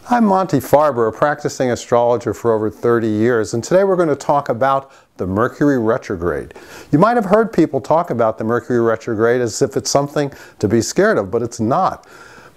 I'm Monty Farber, a practicing astrologer for over 30 years, and today we're going to talk about the Mercury retrograde. You might have heard people talk about the Mercury retrograde as if it's something to be scared of, but it's not.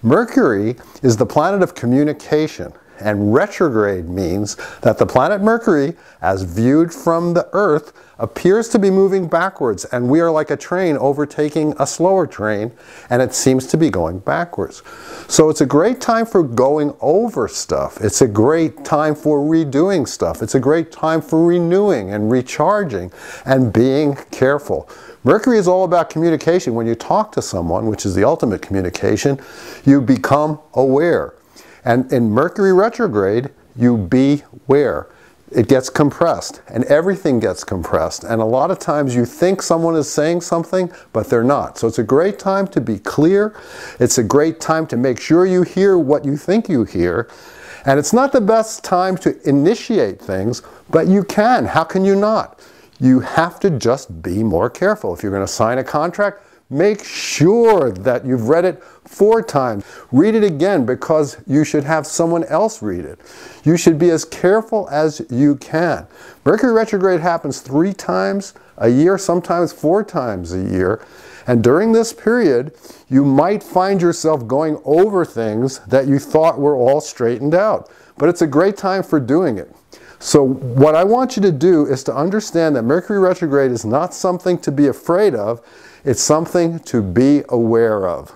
Mercury is the planet of communication, and retrograde means that the planet Mercury, as viewed from the Earth, appears to be moving backwards, and we are like a train overtaking a slower train, and it seems to be going backwards. So it's a great time for going over stuff. It's a great time for redoing stuff. It's a great time for renewing and recharging and being careful. Mercury is all about communication. When you talk to someone, which is the ultimate communication, you become aware. And in Mercury retrograde, you beware. It gets compressed, and everything gets compressed. And a lot of times you think someone is saying something, but they're not. So it's a great time to be clear. It's a great time to make sure you hear what you think you hear. And it's not the best time to initiate things, but you can. How can you not? You have to just be more careful. If you're going to sign a contract, make sure that you've read it 4 times. Read it again because you should have someone else read it. You should be as careful as you can. Mercury retrograde happens 3 times a year, sometimes 4 times a year. And during this period, you might find yourself going over things that you thought were all straightened out. But it's a great time for doing it. So what I want you to do is to understand that Mercury retrograde is not something to be afraid of. It's something to be aware of.